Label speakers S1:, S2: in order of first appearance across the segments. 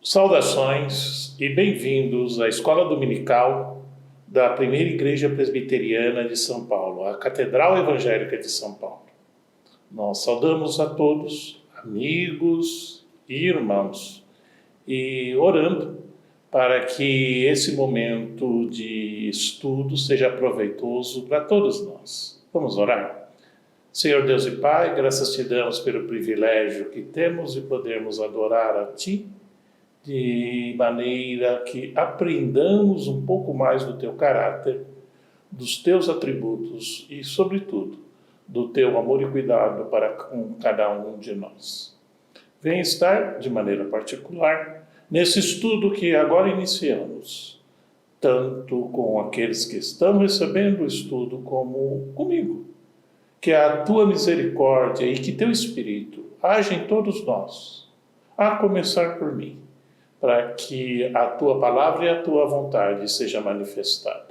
S1: Saudações e bem-vindos à Escola Dominical da Primeira Igreja Presbiteriana de São Paulo, a Catedral Evangélica de São Paulo. Nós saudamos a todos, amigos e irmãos, e orando para que esse momento de estudo seja proveitoso para todos nós. Vamos orar? Senhor Deus e Pai, graças te damos pelo privilégio que temos de podermos adorar a Ti, de maneira que aprendamos um pouco mais do Teu caráter, dos Teus atributos e, sobretudo, do Teu amor e cuidado para com cada um de nós. Venha estar, de maneira particular, nesse estudo que agora iniciamos, tanto com aqueles que estão recebendo o estudo como comigo. Que a Tua misericórdia e que Teu Espírito haja em todos nós, a começar por mim, para que a Tua palavra e a Tua vontade seja manifestada.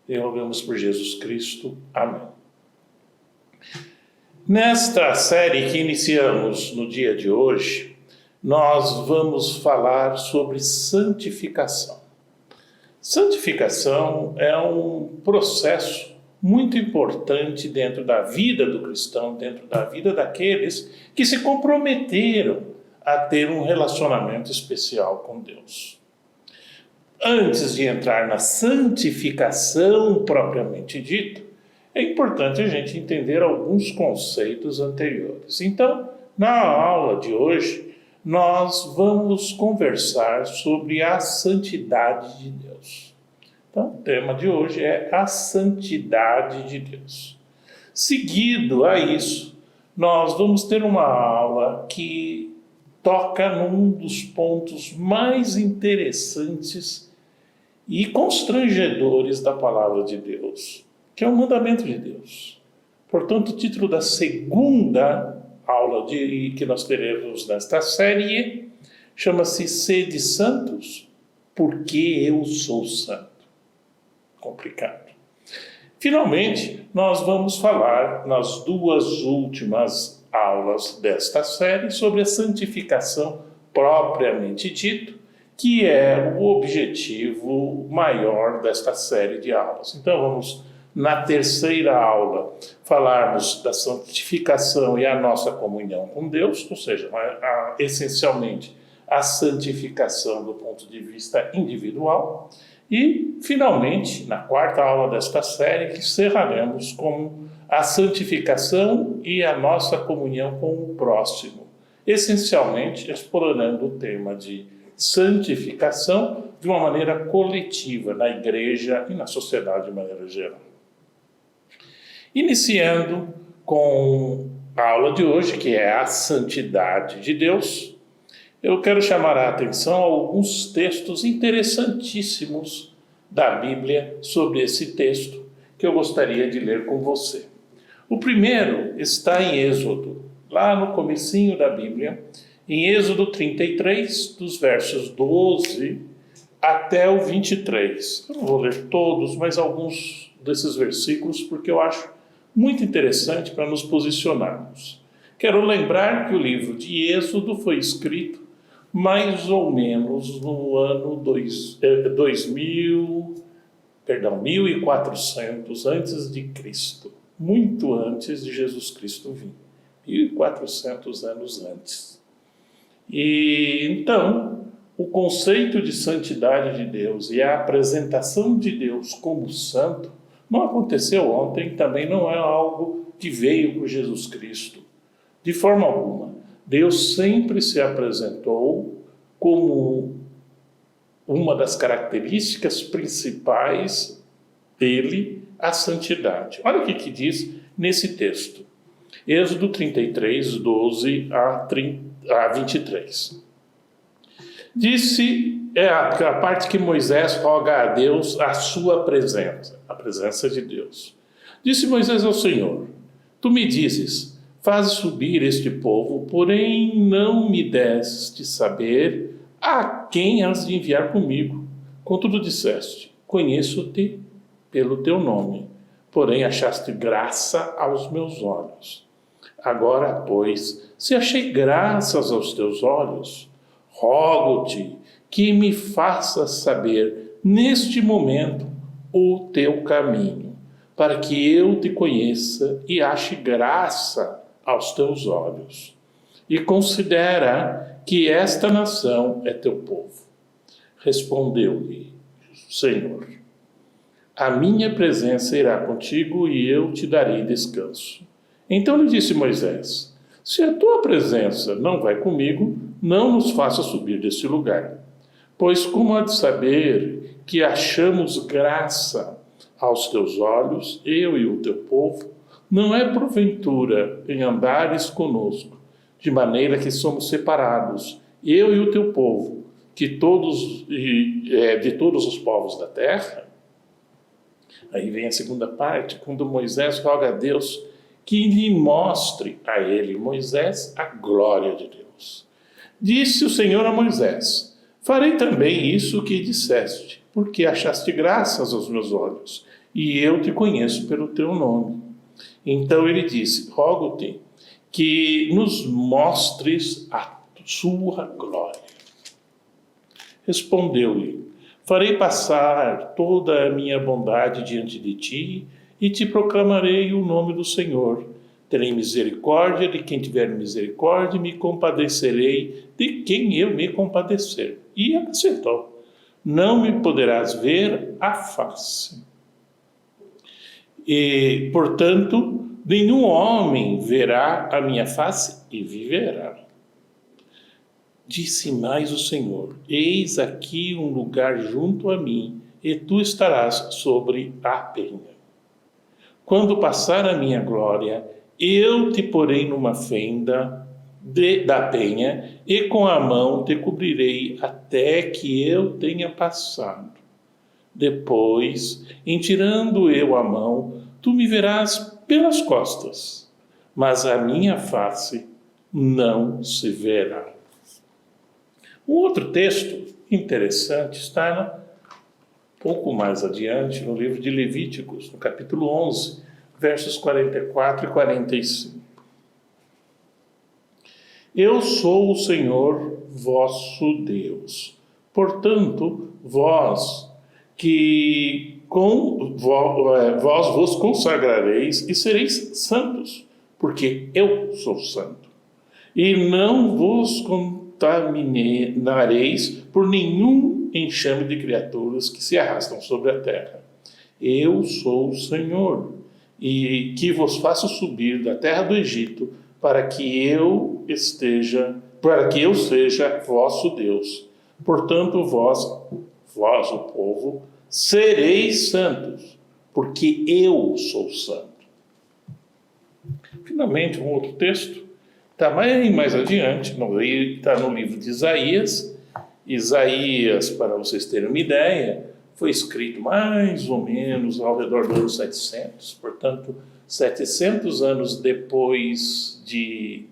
S1: E rogamos por Jesus Cristo. Amém. Nesta série que iniciamos no dia de hoje, nós vamos falar sobre santificação. Santificação é um processo muito importante dentro da vida do cristão, dentro da vida daqueles que se comprometeram a ter um relacionamento especial com Deus. Antes de entrar na santificação propriamente dita, é importante a gente entender alguns conceitos anteriores. Então, na aula de hoje, nós vamos conversar sobre a santidade de Deus. Então, o tema de hoje é a santidade de Deus. Seguido a isso, nós vamos ter uma aula que toca num dos pontos mais interessantes e constrangedores da palavra de Deus, que é o mandamento de Deus. Portanto, o título da segunda aula que nós teremos nesta série chama-se Sede Santos, porque eu sou santo. Complicado. Finalmente, nós vamos falar nas duas últimas aulas desta série sobre a santificação propriamente dito, que é o objetivo maior desta série de aulas. Então vamos, na terceira aula, falarmos da santificação e a nossa comunhão com Deus, ou seja, essencialmente a santificação do ponto de vista individual. E, finalmente, na quarta aula desta série, que encerraremos com a santificação e a nossa comunhão com o próximo, essencialmente explorando o tema de santificação de uma maneira coletiva na igreja e na sociedade de maneira geral. Iniciando com a aula de hoje, que é a santidade de Deus, eu quero chamar a atenção a alguns textos interessantíssimos da Bíblia sobre esse texto que eu gostaria de ler com você. O primeiro está em Êxodo, lá no comecinho da Bíblia, em Êxodo 33, dos versos 12 até o 23. Eu não vou ler todos, mas alguns desses versículos, porque eu acho muito interessante para nos posicionarmos. Quero lembrar que o livro de Êxodo foi escrito mais ou menos no ano 1400 antes de Cristo. Muito antes de Jesus Cristo vir, 1400 anos antes. E então, o conceito de santidade de Deus e a apresentação de Deus como santo não aconteceu ontem, também não é algo que veio por Jesus Cristo. De forma alguma, Deus sempre se apresentou como uma das características principais dele, a santidade. Olha o que diz nesse texto. Êxodo 33, 12 a 23. Disse, a parte que Moisés roga a Deus a sua presença, a presença de Deus. Disse Moisés ao Senhor, tu me dizes, faz subir este povo, porém não me deste saber a quem has de enviar comigo? Contudo disseste, conheço-te pelo teu nome, porém achaste graça aos meus olhos. Agora, pois, se achei graças aos teus olhos, rogo-te que me faças saber neste momento o teu caminho, para que eu te conheça e ache graça aos teus olhos. E considera que esta nação é teu povo. Respondeu-lhe o Senhor, a minha presença irá contigo e eu te darei descanso. Então lhe disse Moisés, se a tua presença não vai comigo, não nos faça subir deste lugar. Pois como há de saber que achamos graça aos teus olhos, eu e o teu povo, não é porventura em andares conosco, de maneira que somos separados, eu e o teu povo, de todos os povos da terra? Aí vem a segunda parte, quando Moisés roga a Deus que lhe mostre a ele, Moisés, a glória de Deus. Disse o Senhor a Moisés, farei também isso que disseste, porque achaste graças aos meus olhos, e eu te conheço pelo teu nome. Então ele disse, rogo-te que nos mostres a sua glória. Respondeu-lhe, farei passar toda a minha bondade diante de ti e te proclamarei o nome do Senhor. Terei misericórdia de quem tiver misericórdia e me compadecerei de quem eu me compadecer. E acrescentou, não me poderás ver a face. E, portanto, nenhum homem verá a minha face e viverá. Disse mais o Senhor, eis aqui um lugar junto a mim, e tu estarás sobre a penha. Quando passar a minha glória, eu te porei numa fenda da penha, e com a mão te cobrirei até que eu tenha passado. Depois, em tirando eu a mão, tu me verás pelas costas, mas a minha face não se verá. Um outro texto interessante está pouco mais adiante no livro de Levíticos, no capítulo 11, versos 44 e 45. Eu sou o Senhor vosso Deus. Portanto, vós vos consagrareis e sereis santos, porque eu sou santo. E não vos contaminareis por nenhum enxame de criaturas que se arrastam sobre a terra. Eu sou o Senhor, e que vos faço subir da terra do Egito, para que eu seja vosso Deus. Portanto, vós, o povo, sereis santos, porque eu sou santo. Finalmente, um outro texto, está mais adiante, está no livro de Isaías. Isaías, para vocês terem uma ideia, foi escrito mais ou menos ao redor do ano 700, portanto, 700 anos depois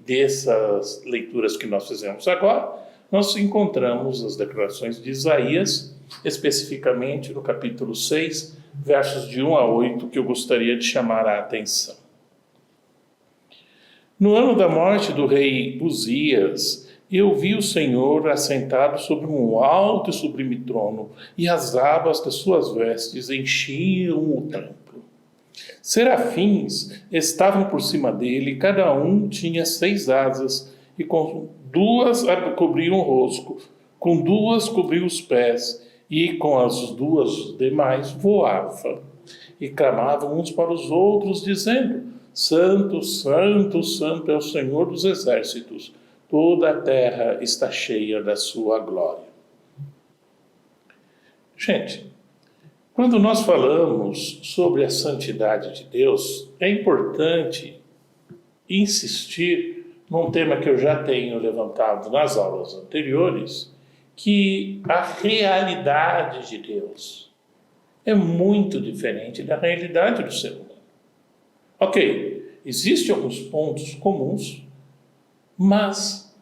S1: dessas leituras que nós fizemos agora, nós encontramos as declarações de Isaías, especificamente no capítulo 6, versos de 1 a 8, que eu gostaria de chamar a atenção. No ano da morte do rei Uzias, eu vi o Senhor assentado sobre um alto e sublime trono, e as abas das suas vestes enchiam o templo. Serafins estavam por cima dele, cada um tinha 6 asas, e com 2 cobriam o rosto, com 2 cobriam os pés, e com as 2 demais voavam. E clamavam uns para os outros, dizendo, Santo, Santo, Santo é o Senhor dos exércitos, toda a terra está cheia da sua glória. Gente, quando nós falamos sobre a santidade de Deus, é importante insistir num tema que eu já tenho levantado nas aulas anteriores, que a realidade de Deus é muito diferente da realidade do ser humano. Ok, existem alguns pontos comuns, mas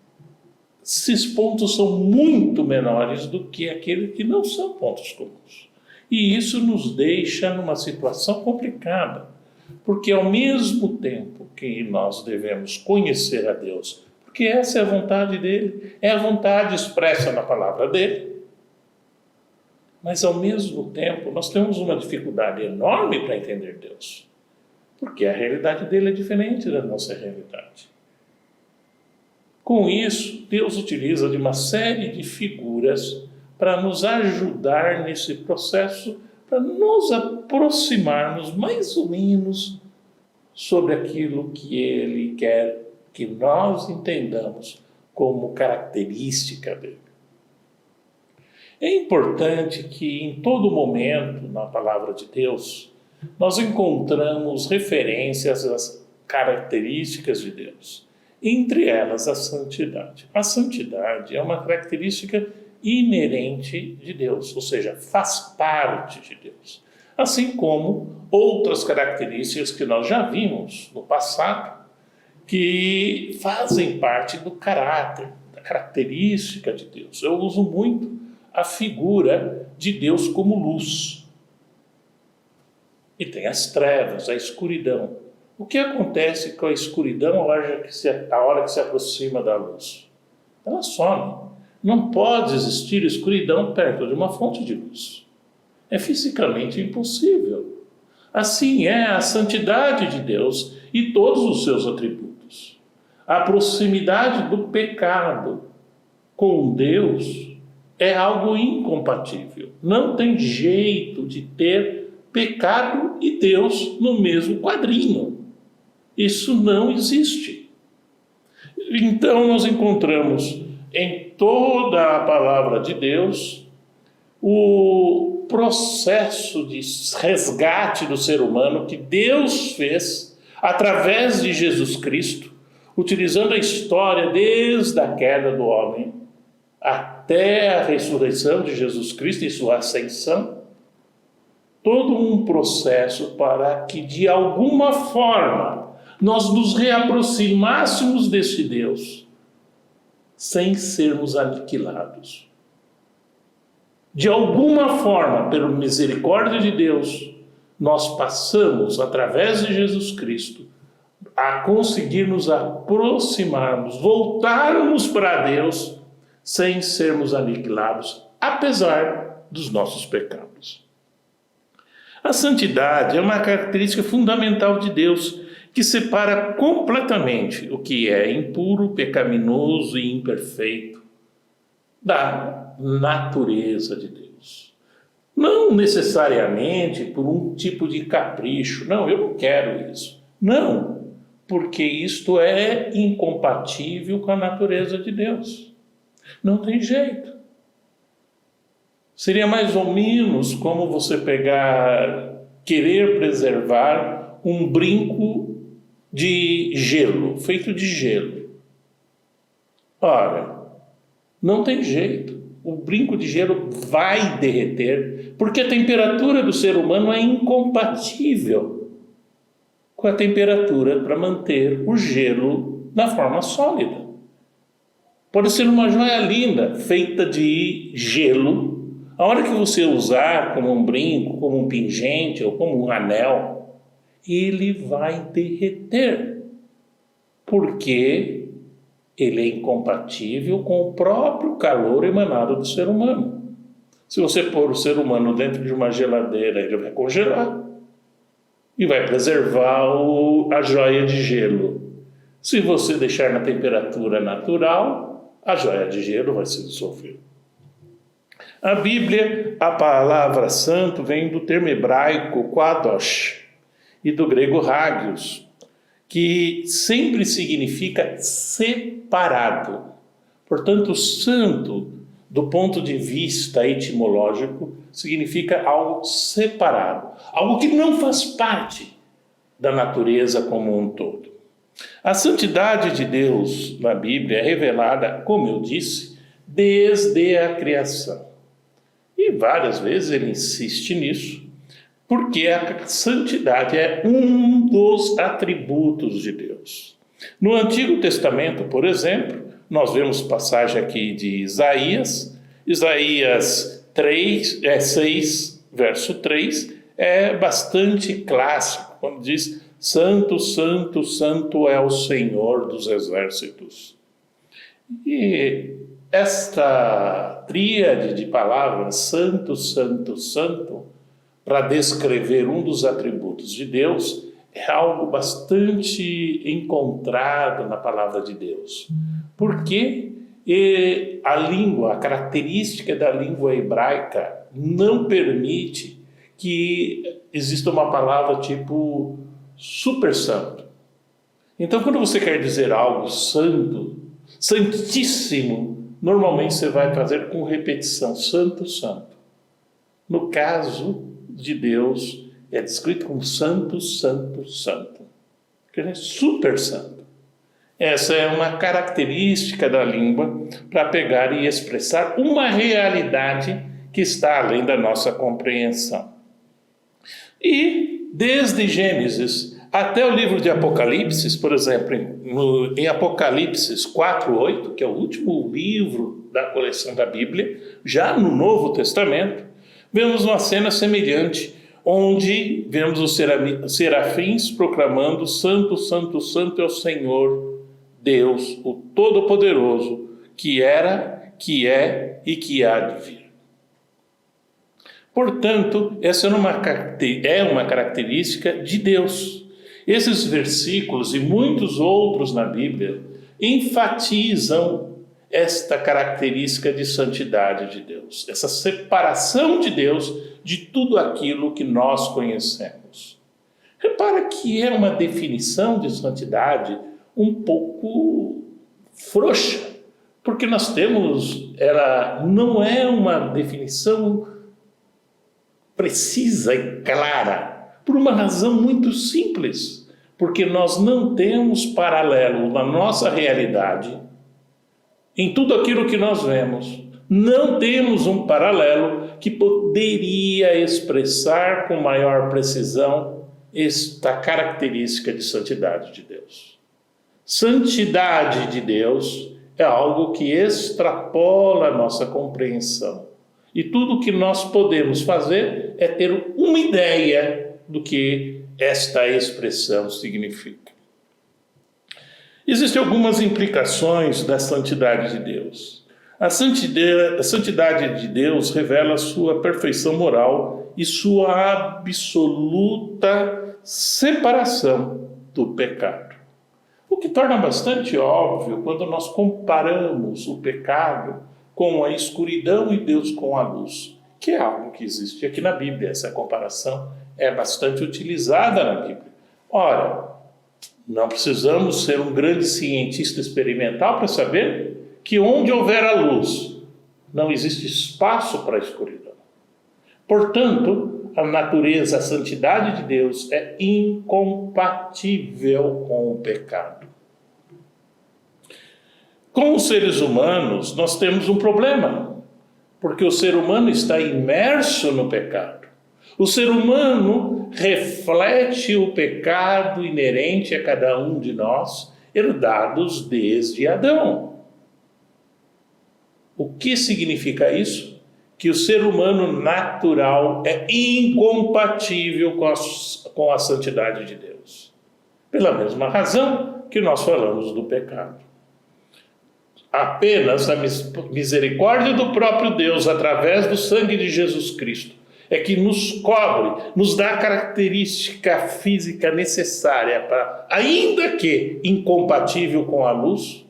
S1: esses pontos são muito menores do que aqueles que não são pontos comuns. E isso nos deixa numa situação complicada, porque ao mesmo tempo que nós devemos conhecer a Deus, porque essa é a vontade dele, é a vontade expressa na palavra dele, mas ao mesmo tempo nós temos uma dificuldade enorme para entender Deus, porque a realidade dele é diferente da nossa realidade. Com isso, Deus utiliza de uma série de figuras para nos ajudar nesse processo, para nos aproximarmos mais ou menos sobre aquilo que Ele quer que nós entendamos como característica dele. É importante que em todo momento na palavra de Deus nós encontramos referências às características de Deus, entre elas a santidade. A santidade é uma característica inerente de Deus, ou seja, faz parte de Deus. Assim como outras características que nós já vimos no passado, que fazem parte do caráter, da característica de Deus. Eu uso muito a figura de Deus como luz. E tem as trevas, a escuridão. O que acontece com a escuridão a hora que se aproxima da luz? Ela some. Não pode existir escuridão perto de uma fonte de luz. É fisicamente impossível. Assim é a santidade de Deus e todos os seus atributos. A proximidade do pecado com Deus é algo incompatível. Não tem jeito de ter pecado e Deus no mesmo quadrinho. Isso não existe. Então nós encontramos em toda a palavra de Deus o processo de resgate do ser humano que Deus fez através de Jesus Cristo, utilizando a história desde a queda do homem até a ressurreição de Jesus Cristo e sua ascensão, todo um processo para que de alguma forma nós nos reaproximássemos desse Deus sem sermos aniquilados. De alguma forma, pela misericórdia de Deus, nós passamos, através de Jesus Cristo, a conseguir nos aproximarmos, voltarmos para Deus, sem sermos aniquilados, apesar dos nossos pecados. A santidade é uma característica fundamental de Deus, que separa completamente o que é impuro, pecaminoso e imperfeito da natureza de Deus. Não necessariamente por um tipo de capricho. Não, eu não quero isso. Não, porque isto é incompatível com a natureza de Deus. Não tem jeito. Seria mais ou menos como você querer preservar um brinco de gelo, feito de gelo. Ora, não tem jeito. O brinco de gelo vai derreter, porque a temperatura do ser humano é incompatível com a temperatura para manter o gelo na forma sólida. Pode ser uma joia linda, feita de gelo. A hora que você usar como um brinco, como um pingente ou como um anel, ele vai derreter, porque ele é incompatível com o próprio calor emanado do ser humano. Se você pôr o ser humano dentro de uma geladeira, ele vai congelar e vai preservar a joia de gelo. Se você deixar na temperatura natural, a joia de gelo vai se dissolver. A Bíblia, a palavra santo, vem do termo hebraico kadosh e do grego hagios, que sempre significa separado. Portanto, santo, do ponto de vista etimológico, significa algo separado, algo que não faz parte da natureza como um todo. A santidade de Deus na Bíblia é revelada, como eu disse, desde a criação. E várias vezes ele insiste nisso, porque a santidade é um dos atributos de Deus. No Antigo Testamento, por exemplo, nós vemos passagem aqui de Isaías 6, verso 3, é bastante clássico, quando diz: Santo, Santo, Santo é o Senhor dos exércitos. E esta tríade de palavras, Santo, Santo, Santo, para descrever um dos atributos de Deus, é algo bastante encontrado na palavra de Deus. Porque a característica da língua hebraica não permite que exista uma palavra tipo super santo. Então, quando você quer dizer algo santo, santíssimo, normalmente você vai fazer com repetição, santo, santo. No caso de Deus, é descrito como santo, santo, santo. Quer dizer, super santo. Essa é uma característica da língua para pegar e expressar uma realidade que está além da nossa compreensão. E desde Gênesis até o livro de Apocalipse, por exemplo, em Apocalipse 4:8, que é o último livro da coleção da Bíblia, já no Novo Testamento, vemos uma cena semelhante, onde vemos os serafins proclamando: Santo, Santo, Santo é o Senhor, Deus, o Todo-Poderoso, que era, que é e que há de vir. Portanto, essa é uma característica de Deus. Esses versículos e muitos outros na Bíblia enfatizam esta característica de santidade de Deus, essa separação de Deus de tudo aquilo que nós conhecemos. Repara que é uma definição de santidade um pouco frouxa, porque ela não é uma definição precisa e clara, por uma razão muito simples, porque nós não temos paralelo na nossa realidade, em tudo aquilo que nós vemos, não temos um paralelo que poderia expressar com maior precisão esta característica de santidade de Deus. Santidade de Deus é algo que extrapola a nossa compreensão. E tudo o que nós podemos fazer é ter uma ideia do que esta expressão significa. Existem algumas implicações da santidade de Deus. A santidade de Deus revela a sua perfeição moral e sua absoluta separação do pecado. O que torna bastante óbvio quando nós comparamos o pecado com a escuridão e Deus com a luz, que é algo que existe aqui na Bíblia. Essa comparação é bastante utilizada na Bíblia. Ora, não precisamos ser um grande cientista experimental para saber que onde houver a luz, não existe espaço para a escuridão. Portanto, a natureza, a santidade de Deus é incompatível com o pecado. Com os seres humanos, nós temos um problema, porque o ser humano está imerso no pecado. O ser humano reflete o pecado inerente a cada um de nós, herdados desde Adão. O que significa isso? Que o ser humano natural é incompatível com a santidade de Deus. Pela mesma razão que nós falamos do pecado. Apenas a misericórdia do próprio Deus, através do sangue de Jesus Cristo, é que nos cobre, nos dá a característica física necessária para, ainda que incompatível com a luz,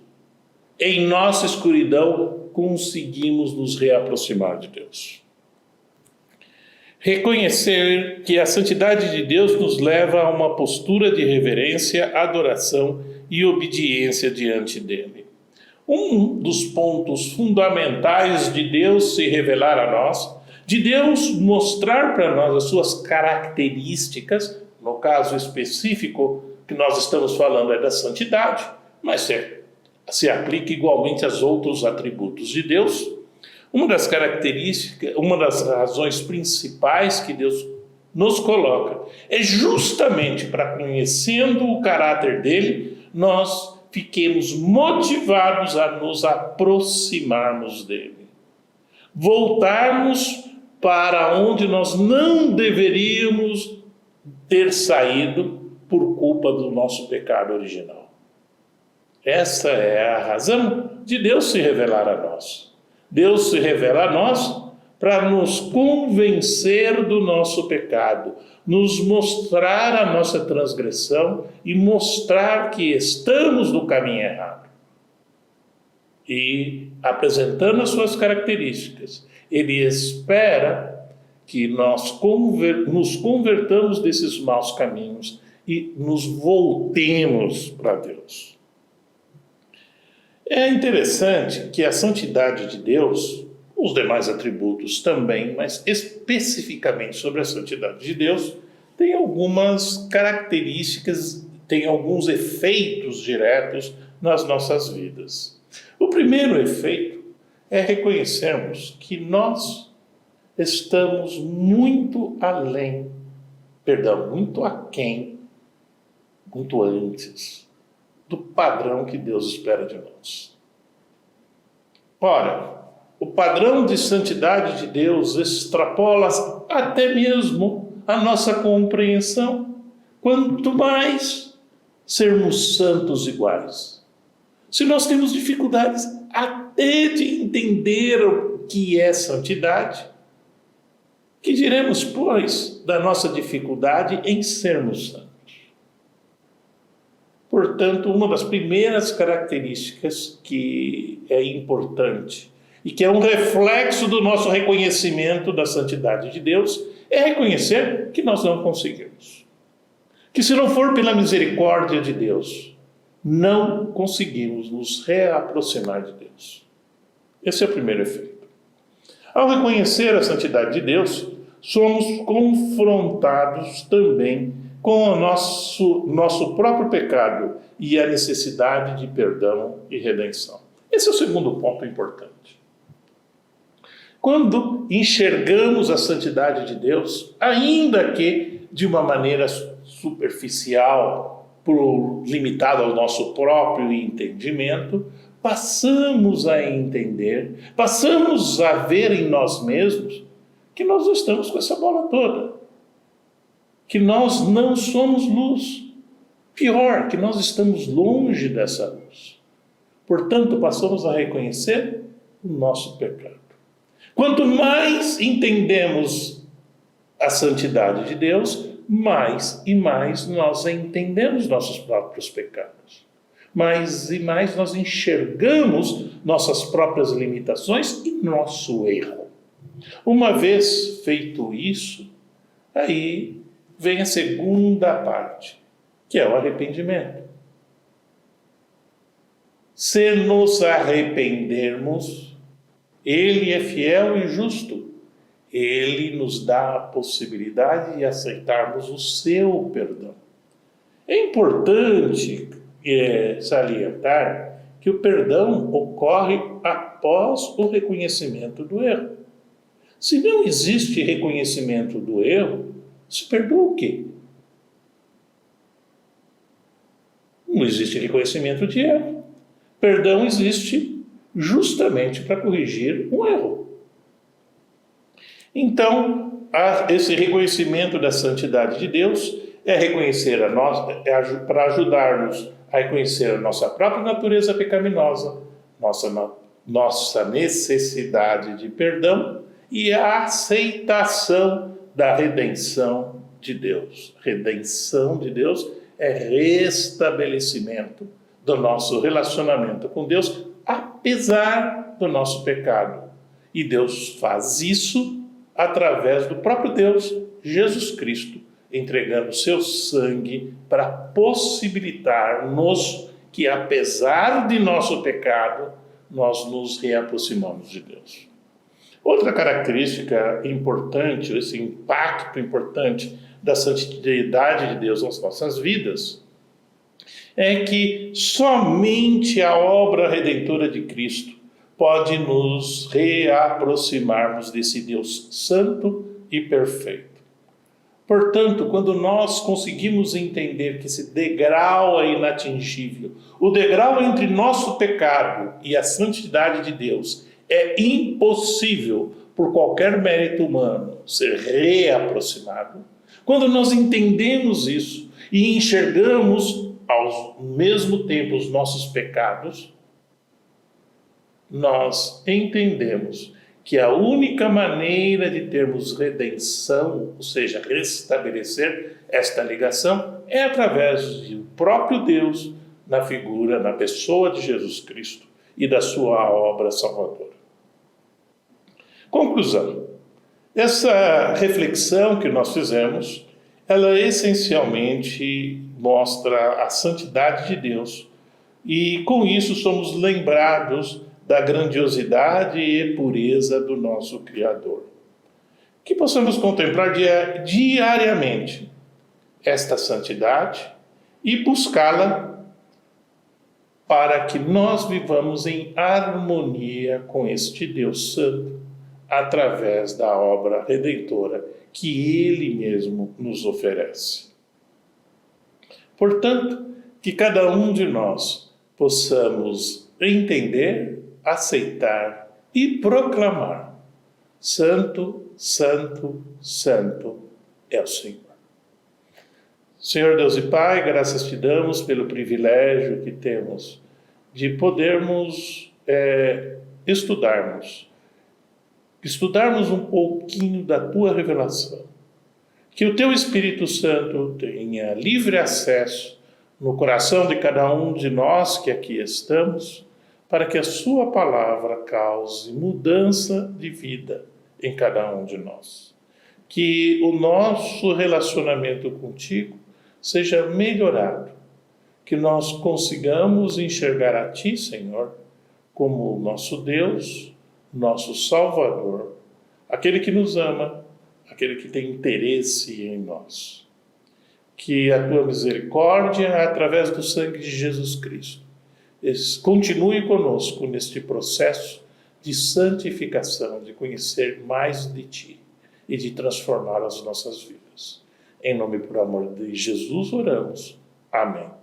S1: em nossa escuridão conseguimos nos reaproximar de Deus. Reconhecer que a santidade de Deus nos leva a uma postura de reverência, adoração e obediência diante dele. Um dos pontos fundamentais de Deus se revelar a nós, de Deus mostrar para nós as suas características, no caso específico que nós estamos falando é da santidade, mas se aplica igualmente aos outros atributos de Deus. Uma das características, uma das razões principais que Deus nos coloca é justamente para, conhecendo o caráter dele, nós fiquemos motivados a nos aproximarmos dele. Voltarmos para onde nós não deveríamos ter saído por culpa do nosso pecado original. Essa é a razão de Deus se revelar a nós. Deus se revela a nós para nos convencer do nosso pecado, nos mostrar a nossa transgressão e mostrar que estamos no caminho errado. E, apresentando as suas características, Ele espera que nós nos convertamos desses maus caminhos e nos voltemos para Deus. É interessante que a santidade de Deus, os demais atributos também, mas especificamente sobre a santidade de Deus, tem algumas características, tem alguns efeitos diretos nas nossas vidas. O primeiro efeito é reconhecermos que nós estamos muito aquém, muito antes do padrão que Deus espera de nós. Ora, o padrão de santidade de Deus extrapola até mesmo a nossa compreensão. Quanto mais sermos santos iguais. Se nós temos dificuldades até de entender o que é santidade, que diremos, pois, da nossa dificuldade em sermos santos? Portanto, uma das primeiras características que é importante e que é um reflexo do nosso reconhecimento da santidade de Deus é reconhecer que nós não conseguimos. Que se não for pela misericórdia de Deus, não conseguimos nos reaproximar de Deus. Esse é o primeiro efeito. Ao reconhecer a santidade de Deus, somos confrontados também com o nosso próprio pecado e a necessidade de perdão e redenção. Esse é o segundo ponto importante. Quando enxergamos a santidade de Deus, ainda que de uma maneira superficial, limitada ao nosso próprio entendimento, passamos a entender, passamos a ver em nós mesmos que nós não estamos com essa bola toda, que nós não somos luz. Pior, que nós estamos longe dessa luz. Portanto, passamos a reconhecer o nosso pecado. Quanto mais entendemos a santidade de Deus, mais e mais nós entendemos nossos próprios pecados. Mais e mais nós enxergamos nossas próprias limitações e nosso erro. Uma vez feito isso, aí vem a segunda parte, que é o arrependimento. Se nos arrependermos, Ele é fiel e justo. Ele nos dá a possibilidade de aceitarmos o seu perdão. É importante salientar que o perdão ocorre após o reconhecimento do erro. Se não existe reconhecimento do erro, se perdoa o quê? Não existe reconhecimento de erro. Perdão existe justamente para corrigir um erro. Então, esse reconhecimento da santidade de Deus é reconhecer para ajudar-nos a reconhecer a nossa própria natureza pecaminosa, nossa necessidade de perdão e a aceitação da redenção de Deus. Redenção de Deus é restabelecimento do nosso relacionamento com Deus, apesar do nosso pecado. E Deus faz isso através do próprio Deus, Jesus Cristo, entregando seu sangue para possibilitar-nos que, apesar de nosso pecado, nós nos reaproximamos de Deus. Outra característica importante, esse impacto importante da santidade de Deus nas nossas vidas, é que somente a obra redentora de Cristo pode nos reaproximarmos desse Deus santo e perfeito. Portanto, quando nós conseguimos entender que esse degrau é inatingível, o degrau entre nosso pecado e a santidade de Deus é impossível por qualquer mérito humano ser reaproximado, quando nós entendemos isso e enxergamos ao mesmo tempo os nossos pecados, nós entendemos que a única maneira de termos redenção, ou seja, restabelecer esta ligação, é através do próprio Deus, na figura, na pessoa de Jesus Cristo e da sua obra salvadora. Conclusão. Essa reflexão que nós fizemos, ela essencialmente mostra a santidade de Deus e com isso somos lembrados da grandiosidade e pureza do nosso Criador. Que possamos contemplar diariamente esta santidade e buscá-la para que nós vivamos em harmonia com este Deus Santo, através da obra redentora que Ele mesmo nos oferece. Portanto, que cada um de nós possamos entender, aceitar e proclamar: Santo, Santo, Santo é o Senhor. Senhor Deus e Pai, graças te damos pelo privilégio que temos de podermos estudarmos um pouquinho da Tua revelação. Que o Teu Espírito Santo tenha livre acesso no coração de cada um de nós que aqui estamos, para que a Sua palavra cause mudança de vida em cada um de nós. Que o nosso relacionamento contigo seja melhorado, que nós consigamos enxergar a Ti, Senhor, como nosso Deus, nosso Salvador, aquele que nos ama, aquele que tem interesse em nós. Que a Tua misericórdia, através do sangue de Jesus Cristo, continue conosco neste processo de santificação, de conhecer mais de Ti e de transformar as nossas vidas. Em nome e por amor de Jesus oramos. Amém.